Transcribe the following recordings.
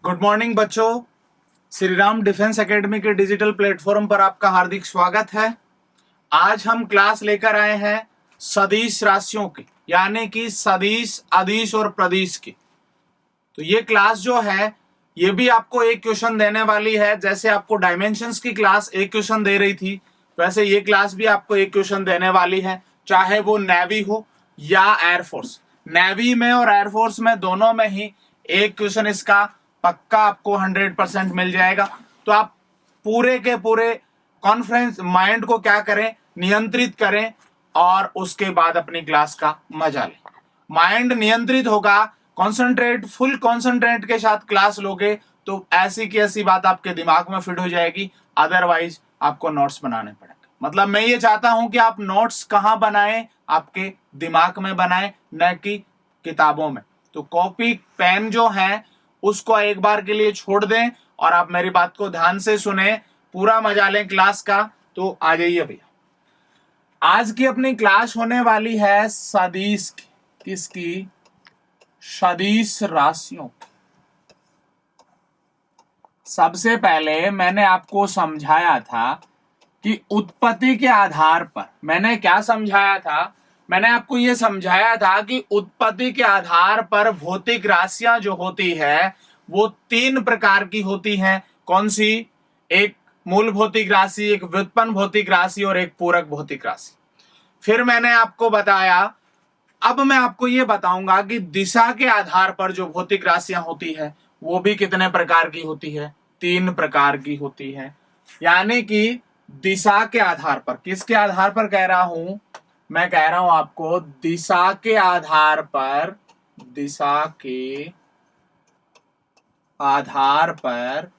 Good morning बच्चों। Shri Ram defence academy के digital platform पर आपका हार्दिक स्वागत है। आज हम क्लास लेकर आए हैं सदिश राशियों की, यानी कि सदिश, अदिश और प्रदिश की। तो ये क्लास जो है ये भी आपको एक क्वेश्चन देने वाली है। जैसे आपको डायमेंशंस की क्लास एक क्वेश्चन दे रही थी, वैसे ये क्लास भी आपको एक क्वेश्चन देने वाली है, चाहे वो नेवी हो या एयरफोर्स। नेवी में और एयरफोर्स में दोनों में ही एक क्वेश्चन इसका पक्का आपको 100% मिल जाएगा। तो आप पूरे के पूरे कॉन्फ्रेंस माइंड को क्या करें, नियंत्रित करें और उसके बाद अपनी क्लास का मजा लें। माइंड नियंत्रित होगा, कॉन्सेंट्रेट, फुल कॉन्सेंट्रेट के साथ क्लास लोगे तो ऐसी की ऐसी बात आपके दिमाग में फिट हो जाएगी। अदरवाइज आपको नोट्स बनाने पड़ेंगे। मतलब मैं ये चाहता हूं कि आप नोट्स कहां बनाएं, आपके दिमाग में बनाएं, न कि किताबों में। तो कॉपी पेन जो है उसको एक बार के लिए छोड़ दें और आप मेरी बात को ध्यान से सुने, पूरा मजा लें क्लास का। तो आ जाइए भैया। आज की अपनी क्लास होने वाली है सदिश की। किसकी? सदिश राशियों की। सबसे पहले मैंने आपको समझाया था कि उत्पत्ति के आधार पर, मैंने क्या समझाया था? मैंने आपको यह समझाया था कि उत्पत्ति के आधार पर भौतिक राशियां जो होती है वो तीन प्रकार की होती हैं। कौन सी? एक मूल भौतिक राशि, एक व्युत्पन्न भौतिक राशि और एक पूरक भौतिक राशि। फिर मैंने आपको बताया, अब मैं आपको यह बताऊंगा कि दिशा के आधार पर जो भौतिक राशियां होती है वो भी कितने प्रकार की होती है? तीन प्रकार की होती है। यानी कि दिशा के आधार पर, किसके आधार पर कह रहा हूं? मैं कह रहा हूं आपको दिशा के आधार पर, दिशा के आधार पर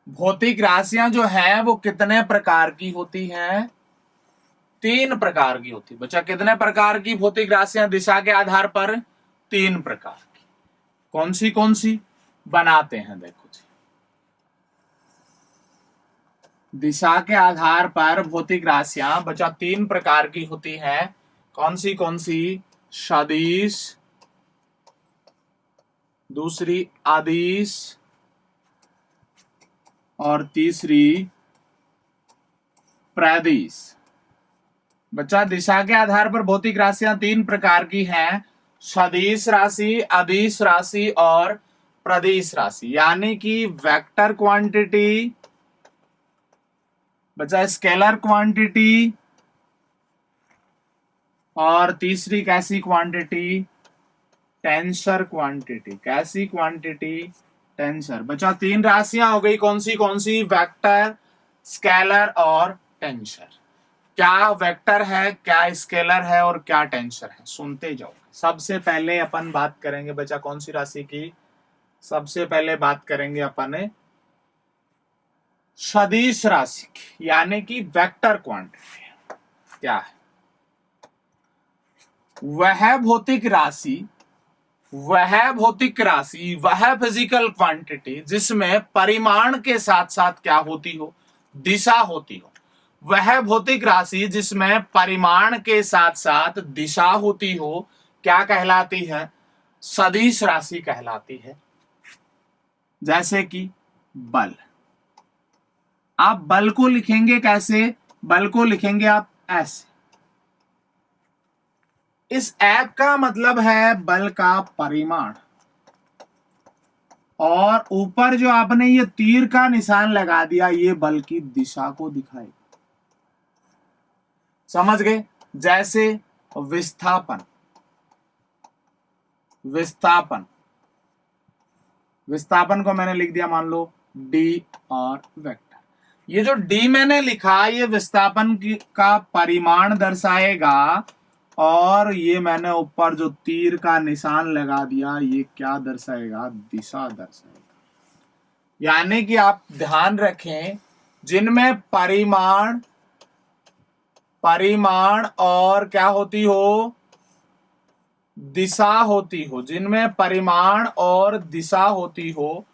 भौतिक राशियां जो है वो कितने प्रकार की होती हैं? तीन प्रकार की होती है। बच्चा, कितने प्रकार की भौतिक राशियां दिशा के आधार पर? तीन प्रकार की। कौन सी बनाते हैं? देखो जी, दिशा के आधार पर भौतिक राशियां बच्चा तीन प्रकार की होती हैं। कौन सी? सदिश, दूसरी अदिश और तीसरी प्रदिश। बच्चा, दिशा के आधार पर भौतिक राशियां तीन प्रकार की हैं: सदिश राशि, अदिश राशि और प्रदिश राशि। यानी कि वेक्टर क्वांटिटी, बच्चा स्केलर क्वांटिटी, और तीसरी कैसी क्वांटिटी? Tensor quantity. कैसी क्वांटिटी? टेंसर। बच्चा, तीन राशियां हो गई। कौन सी? वेक्टर, स्केलर और टेंसर। क्या वेक्टर है, क्या स्केलर है और क्या टेंसर है, सुनते जाओ। सबसे पहले अपन बात करेंगे बच्चा कौन सी राशि की? सबसे पहले बात करेंगे अपन सदिश राशि की, यानी कि वेक्टर क्वांटिटी। क्या है? वह भौतिक राशि, वह फिजिकल क्वांटिटी जिसमें परिमाण के साथ साथ क्या होती हो? दिशा होती हो। वह भौतिक राशि जिसमें परिमाण के साथ साथ दिशा होती हो क्या कहलाती है? सदिश राशि कहलाती है। जैसे कि बल। आप बल को लिखेंगे कैसे? बल को लिखेंगे आप ऐसे। इस ऐप का मतलब है बल का परिमाण, और ऊपर जो आपने ये तीर का निशान लगा दिया ये बल की दिशा को दिखाएगा। समझ गए? जैसे विस्थापन, विस्थापन को मैंने लिख दिया मान लो डी और वेक्टर। ये जो डी मैंने लिखा ये विस्थापन का परिमाण दर्शाएगा, और ये मैंने ऊपर जो तीर का निशान लगा दिया ये क्या दर्शाएगा? दिशा दर्शाएगा। यानी कि आप ध्यान रखें, जिनमें परिमाण और क्या होती हो? दिशा होती हो। जिनमें परिमाण और दिशा होती हो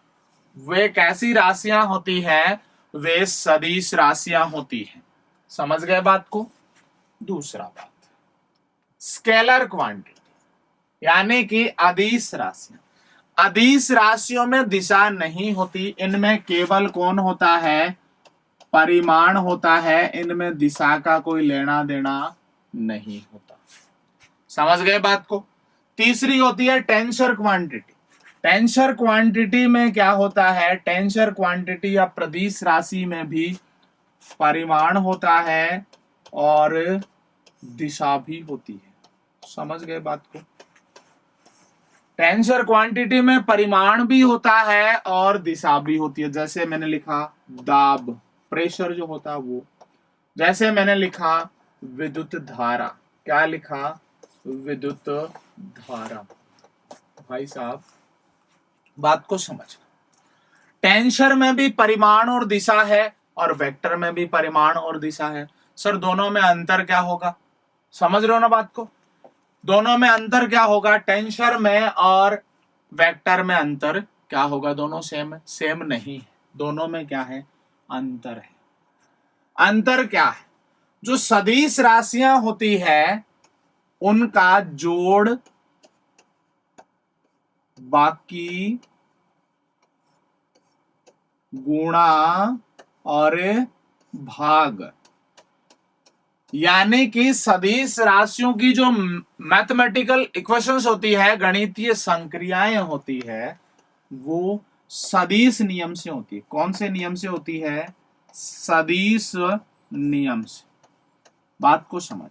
वे कैसी राशियां होती हैं? वे सदिश राशियां होती हैं। समझ गए बात को? दूसरा बात, स्केलर क्वांटिटी, यानी कि अदिश राशियां। अदिश राशियों में दिशा नहीं होती, इनमें केवल कौन होता है, परिमाण होता है, इनमें दिशा का कोई लेना देना नहीं होता। समझ गए बात को। तीसरी होती है टेंसर क्वांटिटी। टेंसर क्वांटिटी में क्या होता है, टेंसर क्वांटिटी या प्रदिश राशि में भी परिमाण होता है और दिशा भी होती है। समझ गए बात को। टेंसर क्वांटिटी में परिमाण भी होता है और दिशा भी होती है। जैसे मैंने लिखा दाब, प्रेशर जो होता है वो। जैसे मैंने लिखा विद्युत धारा, क्या लिखा, विद्युत धारा। भाई साहब बात को समझना, टेंसर में भी परिमाण और दिशा है और वेक्टर में भी परिमाण और दिशा है। सर दोनों में अंतर क्या होगा, समझ रहे हो ना बात को। दोनों में अंतर क्या होगा, टेंसर में और वेक्टर में अंतर क्या होगा, दोनों सेम है, सेम नहीं है, दोनों में क्या है, अंतर है। अंतर क्या है, जो सदिश राशियां होती है उनका जोड़ बाकी गुणा और भाग, यानी कि सदिश राशियों की जो मैथमेटिकल इक्वेशंस होती है, गणितीय संक्रियाएं होती है, वो सदिश नियम से होती है। कौन से नियम से होती है, सदिश नियम से। बात को समझ,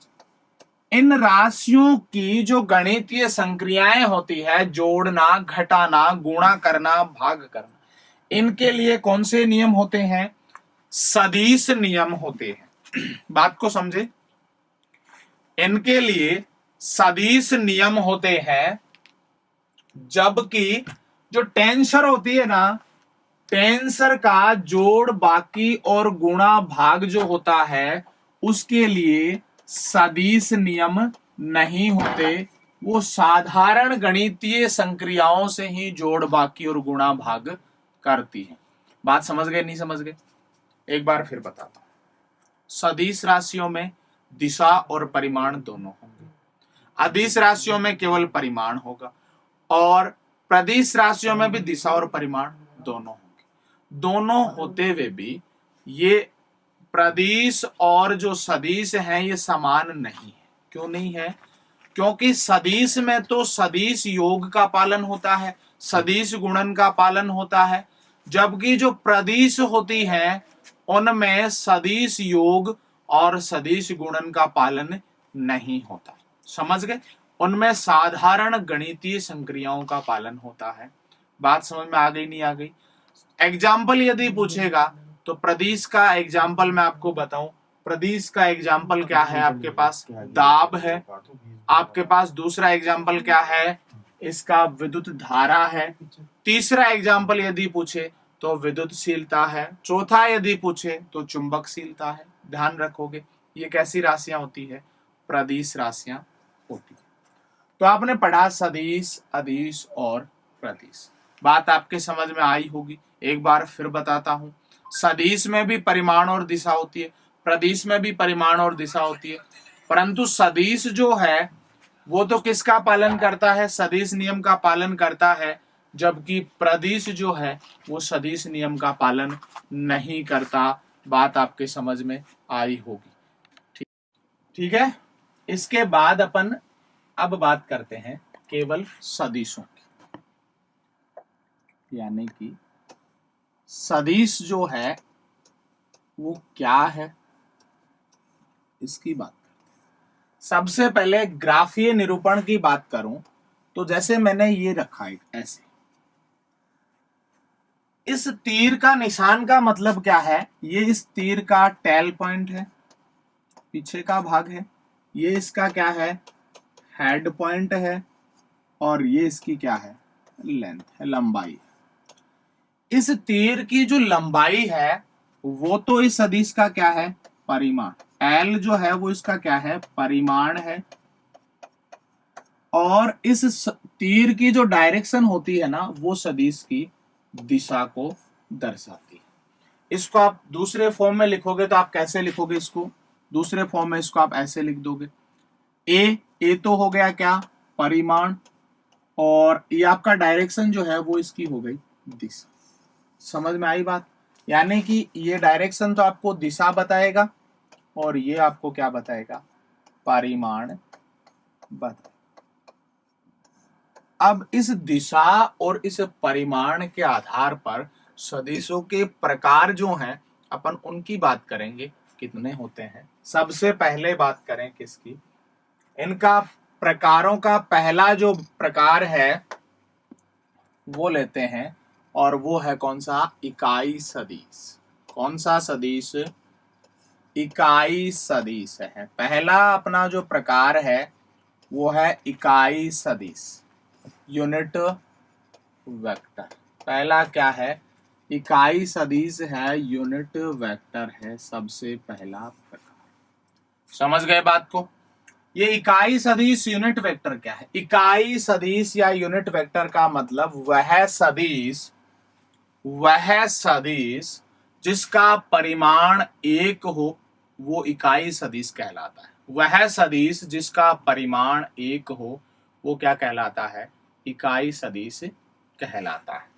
इन राशियों की जो गणितीय संक्रियाएं होती है, जोड़ना, घटाना, गुणा करना, भाग करना, इनके लिए कौन से नियम होते हैं, सदिश नियम होते हैं। बात को समझे, इनके लिए सदिश नियम होते हैं। जबकि जो टेंसर होती है ना, टेंसर का जोड़ बाकी और गुणा भाग जो होता है, उसके लिए सदिश नियम नहीं होते, वो साधारण गणितीय संक्रियाओं से ही जोड़ बाकी और गुणा भाग करती है। बात समझ गए, नहीं समझ गए, एक बार फिर बताता हूं। सदिश राशियों में दिशा और परिमाण दोनों होंगे, अदिश राशियों में केवल परिमाण होगा, और प्रदिश राशियों में भी दिशा और परिमाण दोनों होंगे। दोनों होते हुए भी ये प्रदिश और जो सदिश हैं ये समान नहीं है। क्यों नहीं है, क्योंकि सदिश में तो सदिश योग का पालन होता है, सदिश गुणन का पालन होता है, जबकि जो प्रदिश होती है उनमें सदिश योग और सदिश गुणन का पालन नहीं होता। समझ गए, उनमें साधारण गणितीय संक्रियाओं का पालन होता है। बात समझ में आ गई, नहीं आ गई। एग्जाम्पल यदि पूछेगा तो प्रदिश का एग्जाम्पल मैं आपको बताऊं, प्रदिश का एग्जाम्पल क्या है, आपके पास दाब है, आपके पास दूसरा एग्जाम्पल क्या है, इसका विद्युत धारा है, तीसरा एग्जाम्पल यदि पूछे तो विद्युतशीलता है, चौथा यदि पूछे तो चुंबकशीलता है। ध्यान रखोगे, ये कैसी राशियां होती है, प्रदिश राशियां होती है। तो आपने पढ़ा सदिश, अदिश और प्रदिश। बात आपके समझ में आई होगी, एक बार फिर बताता हूं। सदिश में भी परिमाण और दिशा होती है, प्रदिश में भी परिमाण और दिशा होती है, परंतु सदिश जो है वो तो किसका पालन करता है, सदिश नियम का पालन करता है, जबकि प्रदिश जो है वो सदिश नियम का पालन नहीं करता। बात आपके समझ में आई होगी, ठीक है। इसके बाद अपन अब बात करते हैं केवल सदिशों की, यानी कि सदिश जो है वो क्या है, इसकी बात। सबसे पहले ग्राफीय निरूपण की बात करूं तो जैसे मैंने ये रखा है ऐसे, इस तीर का निशान का मतलब क्या है, ये इस तीर का टेल पॉइंट है, पीछे का भाग है, ये इसका क्या है, हेड पॉइंट है, और ये इसकी क्या है, लेंथ है, लंबाई। इस तीर की जो लंबाई है वो तो इस सदिश का क्या है, परिमाण। एल जो है वो इसका क्या है, परिमाण है, और इस तीर की जो डायरेक्शन होती है ना वो सदिश की दिशा को दर्शाती है। इसको आप दूसरे फॉर्म में लिखोगे तो आप कैसे लिखोगे, इसको दूसरे फॉर्म में इसको आप ऐसे लिख दोगे, ए तो हो गया क्या, परिमाण, और ये आपका डायरेक्शन जो है वो इसकी हो गई दिशा। समझ में आई बात? यानी कि ये डायरेक्शन तो आपको दिशा बताएगा और ये आपको क्या बताएगा? परिमाण बताएगा। अब इस दिशा और इस परिमाण के आधार पर सदिशों के प्रकार जो हैं अपन उनकी बात करेंगे, कितने होते हैं। सबसे पहले बात करें किसकी? इनका प्रकारों का पहला जो प्रकार है वो लेते हैं और वो है कौन सा? इकाई सदिश। कौन सा सदिश? इकाई सदिश है। पहला अपना जो प्रकार है वो है इकाई सदिश, यूनिट वेक्टर। पहला क्या है? इकाई सदिश है, यूनिट वेक्टर है सबसे पहला प्रकार। समझ गए बात को? ये इकाई सदिश यूनिट वेक्टर क्या है? इकाई सदिश या यूनिट वेक्टर का मतलब वह सदिश जिसका परिमाण एक हो वो इकाई सदिश कहलाता है। वह सदिश जिसका परिमाण एक हो वो क्या कहलाता है? इकाई सदिश कहलाता है।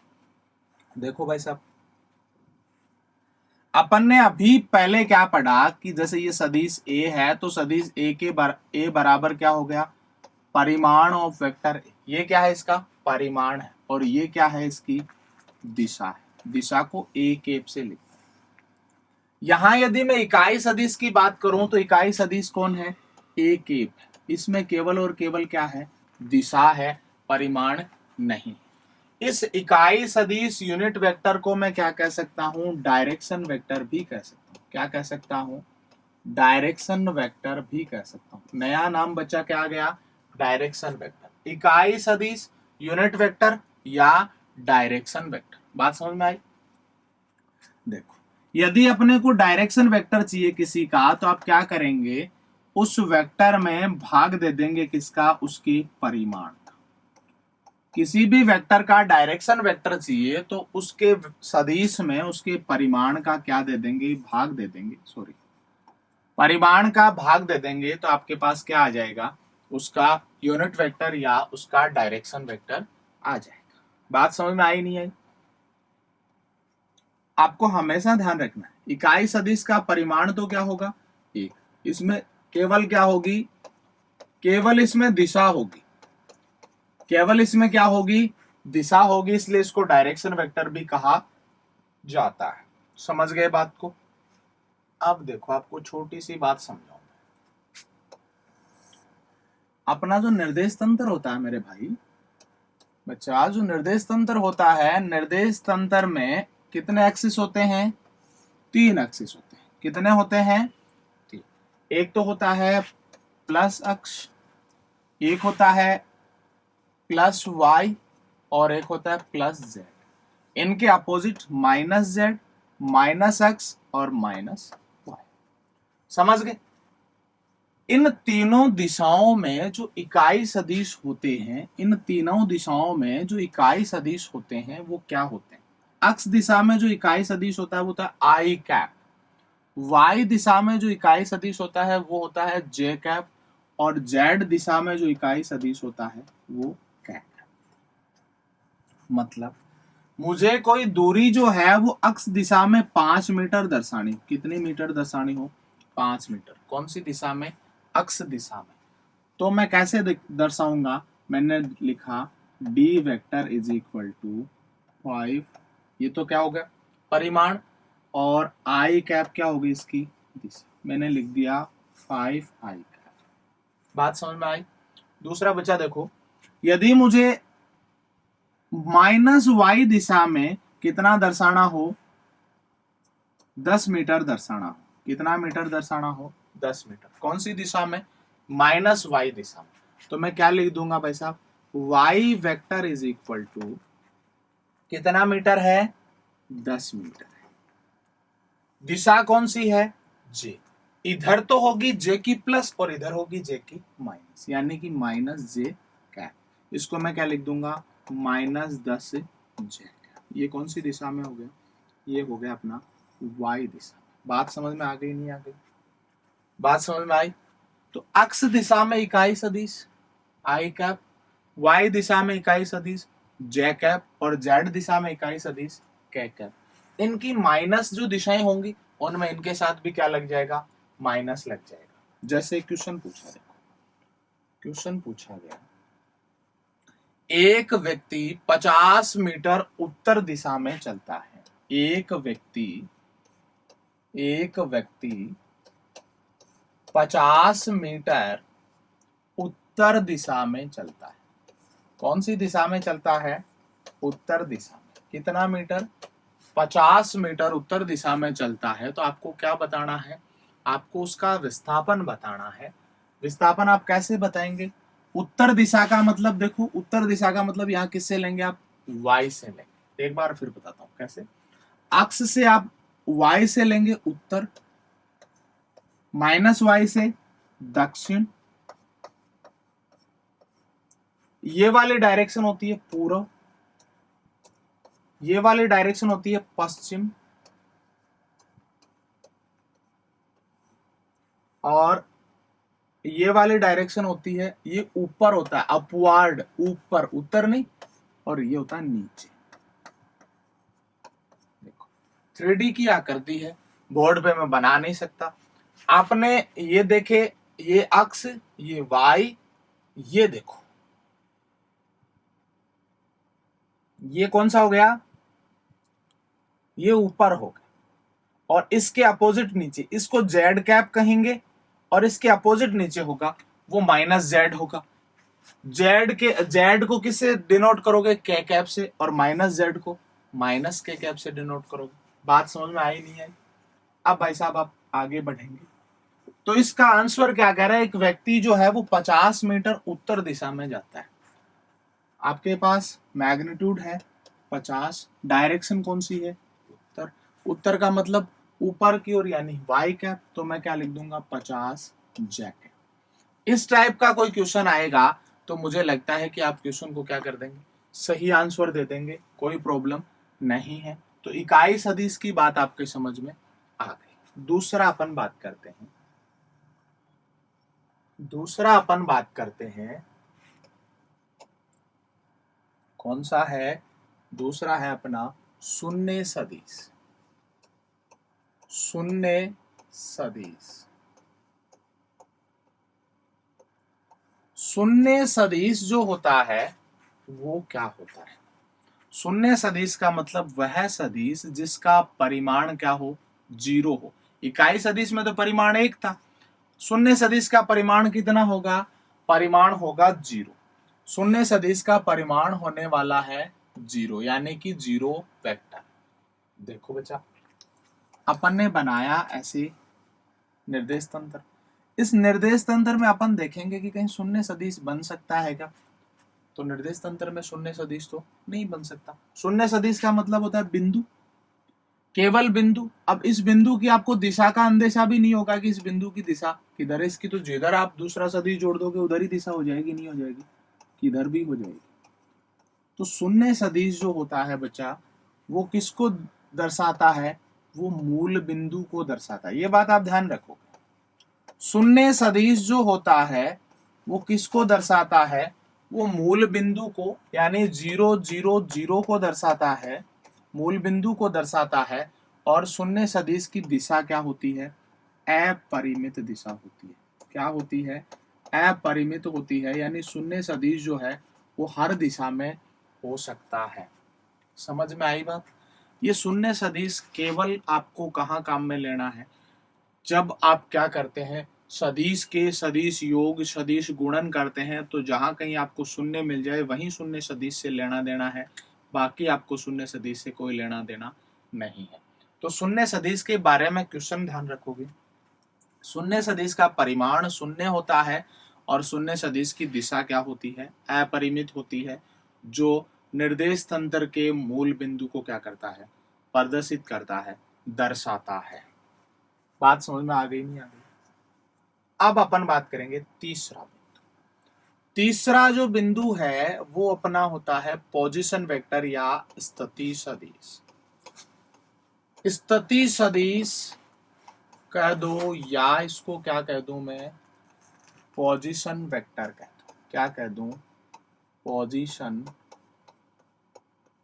देखो भाई साहब, अपन ने अभी पहले क्या पढ़ा कि जैसे ये सदिश ए है तो सदिश ए के ए बराबर क्या हो गया? परिमाण ऑफ वेक्टर। ये क्या है? इसका परिमाण है। और ये क्या है? इसकी दिशा है। दिशा को ए केप से लिखते हैं। यहां यदि मैं इकाई सदिश की बात करूं तो इकाई सदिश कौन है? ए केप है। इसमें केवल और केवल क्या है? दिशा है, परिमाण नहीं। इस इकाई सदिश यूनिट वेक्टर को मैं क्या कह सकता हूं? डायरेक्शन वेक्टर भी कह सकता हूं। क्या कह सकता हूं? डायरेक्शन वेक्टर भी कह सकता हूं। नया नाम बच्चा क्या आ गया? Direction vector. इकाई सदिश, यूनिट वेक्टर या डायरेक्शन वेक्टर। बात समझ में आई? देखो, यदि अपने को डायरेक्शन वेक्टर चाहिए किसी का तो आप क्या करेंगे? उस वेक्टर में भाग दे देंगे किसका? उसके परिमाण। किसी भी वेक्टर का डायरेक्शन वेक्टर चाहिए तो उसके सदिश में उसके परिमाण का क्या दे देंगे? भाग दे देंगे। सॉरी, परिमाण का भाग दे देंगे तो आपके पास क्या आ जाएगा? उसका यूनिट वेक्टर या उसका डायरेक्शन वेक्टर आ जाएगा। बात समझ में आई नहीं आई? आपको हमेशा ध्यान रखना है, इकाई सदिश का परिमाण तो क्या होगा? एक। इसमें केवल क्या होगी? केवल इसमें दिशा होगी। केवल इसमें क्या होगी? दिशा होगी, इसलिए इसको डायरेक्शन वेक्टर भी कहा जाता है। समझ गए बात को? अब देखो, आपको छोटी सी बात समझाऊं। अपना जो निर्देश तंत्र होता है मेरे भाई बच्चा, जो निर्देश तंत्र होता है, निर्देश तंत्र में कितने एक्सिस होते हैं? 3 एक्सिस होते हैं। कितने होते हैं? 3। एक तो होता है प्लस अक्ष, एक होता है प्लस वाई और एक होता है प्लस जेड। इनके opposite minus Z, minus x और माइनस वाई। समझ गए? इन तीनों दिशाओं में जो इकाई सदिश होते हैं, इन तीनों दिशाओं में जो इकाई सदिश होते हैं वो क्या होते हैं? अक्ष दिशा में जो इकाई सदिश होता है वो होता है आई कैप। वाई दिशा में जो इकाई सदिश होता है वो होता है जे कैप। और जेड दिशा में जो इकाई सदिश होता है वो कैप। मतलब मुझे कोई दूरी जो है वो अक्ष दिशा में 5 मीटर दर्शानी। कितनी मीटर दर्शानी हो? 5 मीटर। कौन सी दिशा में? अक्ष दिशा में। तो मैं कैसे दर्शाऊंगा? मैंने लिखा d vector is equal to 5, ये तो क्या हो गया? परिमाण। और आई कैप क्या होगी? इसकी दिशा। मैंने लिख दिया 5 आई कैप। बात समझ में आई? दूसरा बच्चा देखो, यदि मुझे माइनस वाई दिशा में कितना दर्शाना हो? 10 मीटर दर्शाना हो। कितना मीटर दर्शाना हो? 10 मीटर। कौन सी दिशा में? माइनस वाई दिशा में। तो मैं क्या लिख दूंगा भाई साहब? Y vector is equal to कितना मीटर है? 10 मीटर है। दिशा कौन सी है? जे। इधर तो होगी जे की प्लस और इधर होगी जे की माइनस, यानी कि माइनस जे कैप। इसको मैं क्या लिख दूंगा? -10 जे कैप। ये कौन सी दिशा में हो गया? ये हो गया अपना वाई दिशा। बात समझ में आ गई नहीं आ गई? बात समझ में आई? तो अक्ष दिशा में इकाई सदिश आई कैप, y दिशा में इकाई सदिश j कैप और z दिशा में इकाई सदिश k कैप। इनकी माइनस जो दिशाएं होंगी उनमें इनके साथ भी क्या लग जाएगा, माइनस लग जाएगा। जैसे क्वेश्चन पूछा, देखो क्वेश्चन पूछा गया, एक व्यक्ति 50 मीटर उत्तर दिशा में चलता है। एक व्यक्ति 50 मीटर उत्तर दिशा में चलता है। कौन सी दिशा में चलता है, उत्तर दिशा में। कितना मीटर, 50 मीटर उत्तर दिशा में चलता है। तो आपको क्या बताना है, आपको उसका विस्थापन बताना है। विस्थापन आप कैसे बताएंगे, उत्तर दिशा का मतलब, देखो उत्तर दिशा का मतलब यहाँ किससे लेंगे आप, y से लेंगे। एक बार फिर बताता हूं कैसे। अक्ष से आप y से लेंगे उत्तर, माइनस y से दक्षिण, ये वाली डायरेक्शन होती है पूर्व, ये वाली डायरेक्शन होती है पश्चिम, और ये वाली डायरेक्शन होती है, ये ऊपर होता है अपवार्ड, ऊपर, उत्तर नहीं, और ये होता है नीचे। देखो 3D की आकृति है, बोर्ड पे मैं बना नहीं सकता। आपने ये देखे, ये अक्ष, ये y, ये देखो ये कौन सा हो गया, ये ऊपर हो गया, और इसके अपोजिट नीचे, इसको z कैप कहेंगे, और इसके अपोजिट नीचे होगा वो माइनस z होगा। z को किससे डिनोट करोगे, k कैप से, और माइनस z को माइनस k कैप से डिनोट करोगे। बात समझ में आई नहीं आई। अब भाई साहब आप आगे बढ़ेंगे, तो इसका आंसर क्या कह रहा है, एक व्यक्ति जो है वो 50 मीटर उत्तर दिशा में जाता है। आपके पास मैग्नीट्यूड है 50, डायरेक्शन कौन सी है, उत्तर। उत्तर का मतलब ऊपर की ओर यानी y कैप, तो मैं क्या लिख दूंगा 50 j कैप। इस टाइप का कोई क्वेश्चन आएगा तो मुझे लगता है कि आप क्वेश्चन को क्या कर देंगे, सही आंसर दे देंगे, कोई प्रॉब्लम नहीं है। तो इकाई सदिश की बात आपके समझ में आ गई। दूसरा अपन बात करते हैं, कौन सा है, दूसरा है अपना शून्य सदिश। शून्य सदिश जो होता है वो क्या होता है, शून्य सदिश का मतलब वह सदिश जिसका परिमाण क्या हो, 0 हो। इकाई सदिश में तो परिमाण 1 था, शून्य सदिश का परिमाण कितना होगा, परिमाण होगा 0। शून्य सदिश का परिमाण होने वाला है 0, यानी कि 0 वेक्टर। देखो बच्चा, अपन ने बनाया ऐसे निर्देश तंत्र, इस निर्देश तंत्र में अपन देखेंगे कि कहीं शून्य सदिश बन सकता है क्या, तो निर्देश तंत्र में शून्य सदिश तो नहीं बन सकता। शून्य सदिश का मतलब होता है बिंदु, केवल बिंदु। अब इस बिंदु की आपको दिशा का अंदेशा भी नहीं होगा कि इस बिंदु की दिशा किधर है, इसकी तो जिधर आप दूसरा सदिश जोड़ दोगे उधर ही दिशा हो जाएगी, नहीं हो जाएगी, किधर भी हो जाएगी। तो शून्य सदिश जो होता है बच्चा, वो किसको दर्शाता है, वो मूल बिंदु को दर्शाता है। ये बात आप ध्यान रखो, शून्य सदिश जो होता है वो किसको दर्शाता है, वो मूल बिंदु को, यानी 0 0 0 को दर्शाता है, मूल बिंदु को दर्शाता है। और शून्य सदिश की दिशा क्या होती है, अपरिमित दिशा होती है। क्या होती है, अपरिमित होती है, यानी शून्य सदिश जो है वो हर दिशा में हो सकता है। समझ में आई बात। ये शून्य सदिश केवल आपको कहाँ काम में लेना है, जब आप क्या करते हैं, सदिश के सदिश योग, सदिश गुणन करते हैं, तो जहां कहीं आपको शून्य मिल जाए वहीं शून्य सदिश से लेना देना है, बाकी आपको शून्य सदिश से कोई लेना देना नहीं है। तो शून्य सदिश के बारे में क्वेश्चन ध्यान रखोगे, शून्य सदिश का परिमाण शून्य होता है, और शून्य सदिश की दिशा क्या होती है, अपरिमित होती है, जो निर्देश तंत्र के मूल बिंदु को क्या करता है, प्रदर्शित करता है, दर्शाता है। बात समझ में आ गई नहीं आ गई। अब अपन बात करेंगे तीसरा बिंदु। तीसरा जो बिंदु है वो अपना होता है पोजीशन वेक्टर या स्थिति सदिश। स्थिति सदिश कह दो, या इसको क्या कह दूं मैं, पोजीशन वेक्टर कह दूं। क्या कह दूं, पोजीशन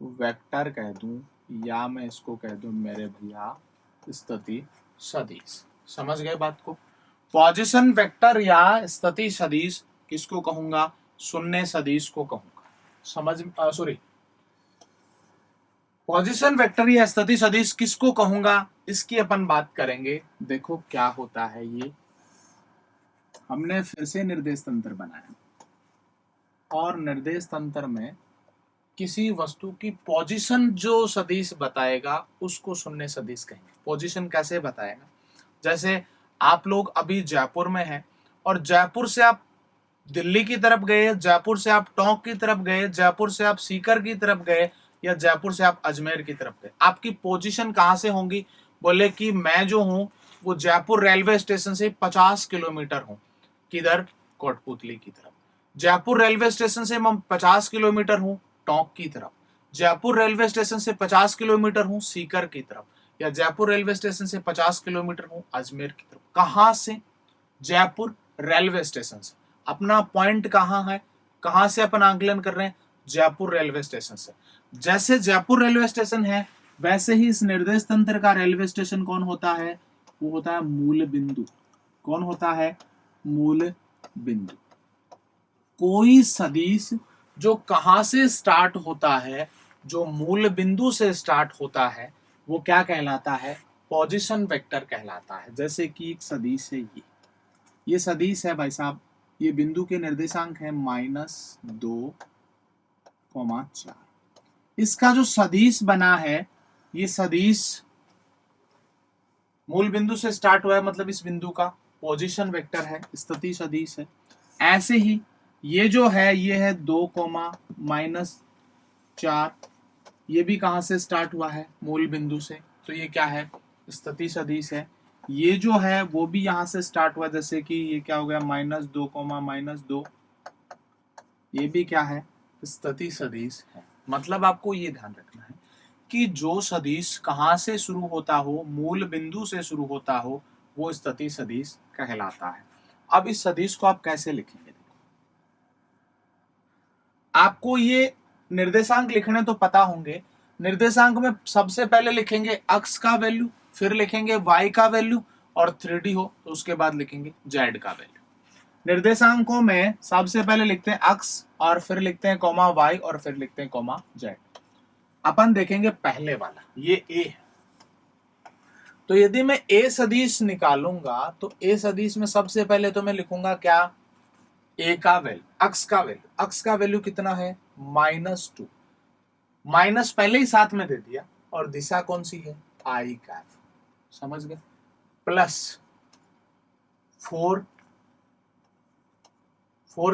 वेक्टर कह दूं या मैं इसको कह दूं मेरे भैया स्थिति सदिश। समझ गए बात को? पोजीशन वेक्टर या स्थिति सदिश किसको कहूंगा? शून्य सदिश को कहूंगा। सॉरी, पोजीशन वेक्टर या स्थिति सदिश किसको कहूंगा इसकी अपन बात करेंगे। देखो क्या होता है, ये हमने फिर से निर्देश तंत्र बनाया और निर्देश तंत्र में किसी वस्तु की पोजीशन जो सदिश बताएगा उसको शून्य सदिश कहेंगे। पोजीशन कैसे बताएगा? जैसे आप लोग अभी जयपुर में हैं और जयपुर से आप दिल्ली की तरफ गए, जयपुर से आप टोंक की तरफ गए, जयपुर से आप सीकर की तरफ गए या जयपुर से आप अजमेर की तरफ गए, आपकी पोजीशन कहां से होंगी? बोले कि मैं जो हूं वो जयपुर रेलवे स्टेशन से 50 किलोमीटर हूं। किधर? कोटपुतली की तरफ। जयपुर रेलवे स्टेशन से मैं 50 किलोमीटर हूं टोंक की तरफ। जयपुर रेलवे स्टेशन से 50 किलोमीटर हूं सीकर की तरफ, या जयपुर रेलवे स्टेशन से 50 किलोमीटर हूं अजमेर की तरफ। कहां से? जयपुर रेलवे स्टेशन से। अपना पॉइंट कहां है? कहां से अपन आंकलन कर रहे हैं? जयपुर रेलवे स्टेशन से। जैसे जयपुर रेलवे स्टेशन है वैसे ही इस निर्देश तंत्र का रेलवे स्टेशन कौन होता है? वो होता है मूल बिंदु। कौन होता है? मूल बिंदु। कोई सदिश जो कहां से स्टार्ट होता है, जो मूल बिंदु से स्टार्ट होता है, वो क्या कहलाता है? पोजीशन वेक्टर कहलाता है। जैसे कि एक सदिश है, ये सदिश है भाई साहब, ये बिंदु के निर्देशांक है -2,4। इसका जो सदिश बना है, ये सदिश मूल बिंदु से स्टार्ट हुआ है, मतलब इस बिंदु का पोजीशन वेक्टर है, स्थिति सदिश है। ऐसे ही ये जो है ये है 2,-4, ये भी कहां से स्टार्ट हुआ है? मूल बिंदु से, तो ये क्या है? स्थिति सदिश है। ये जो है वो भी यहां से स्टार्ट हुआ, जैसे कि ये क्या हो गया? -2,-2, ये भी क्या है? स्थिति सदिश है। मतलब आपको ये ध्यान रखना है कि जो सदिश कहां से शुरू होता हो, मूल बिंदु से शुरू होता हो, वो स्थिति सदिश कहलाता है। अब इस सदिश को आप कैसे लिखेंगे? आपको ये निर्देशांक लिखने तो पता होंगे। निर्देशांक में सबसे पहले लिखेंगे अक्ष का वैल्यू, फिर लिखेंगे y का वैल्यू, और 3D हो तो उसके बाद लिखेंगे z का वैल्यू। निर्देशांकों में सबसे पहले लिखते हैं अक्ष और फिर लिखते हैं कॉमा y और फिर लिखते हैं कॉमा z। अपन देखेंगे पहले वाला, ये a है। तो यदि मैं a सदिश निकालूंगा तो a सदिश में सबसे पहले तो मैं लिखूंगा क्या? a का वैल्यू, अक्ष का वैल्यू। अक्ष का वैल्यू कितना है? -2। माइनस पहले ही साथ में दे दिया और दिशा कौन सी है? आई कैप। समझ गए? प्लस 4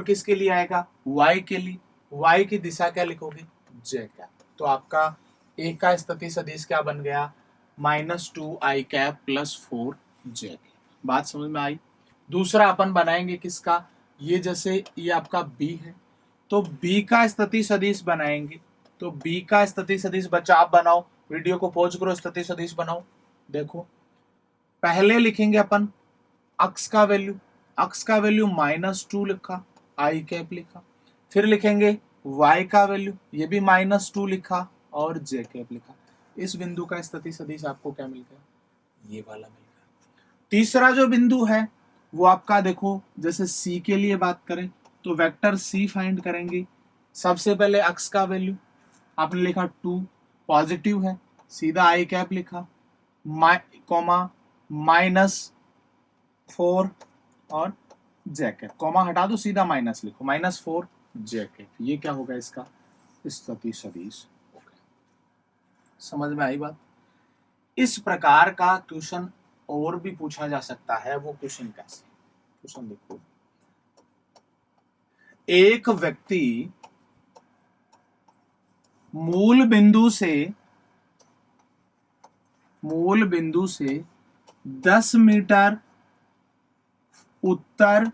किसके लिए आएगा? y के लिए। y की दिशा क्या लिखोगे? j cap. तो आपका a का स्थिति सदिश क्या बन गया? -2i cap plus 4j cap. बात समझ में आई? दूसरा अपन बनाएंगे किसका? ये जैसे ये आपका b है तो b का स्थिति सदिश बनाएंगे। तो b का स्थिति सदिश बच्चा आप बनाओ, वीडियो को पॉज करो, स्थिति सदिश बनाओ। देखो पहले लिखेंगे अपन अक्ष का वैल्यू। अक्ष का वैल्यू -2 लिखा, आई कैप लिखा। फिर लिखेंगे y का वैल्यू, ये भी -2 लिखा और j कैप लिखा। इस बिंदु का स्थिति सदिश आपको क्या मिल गया? ये वाला मिल गया। तीसरा जो बिंदु है वो आपका देखो, जैसे c के लिए बात करें तो वेक्टर c फाइंड करेंगे। सबसे पहले अक्ष का वैल्यू आपने लिखा 2, पॉजिटिव है, सीधा आई कैप लिखा, कॉमा -4 और j कैप। कॉमा हटा दो, सीधा माइनस लिखो, -4 j कैप। ये क्या होगा? इसका स्थिति सदिश हो गया। समझ में आई बात? इस प्रकार का क्वेश्चन और भी पूछा जा सकता है। वो क्वेश्चन कैसे? क्वेश्चन देखो, एक व्यक्ति मूल बिंदु से 10 मीटर उत्तर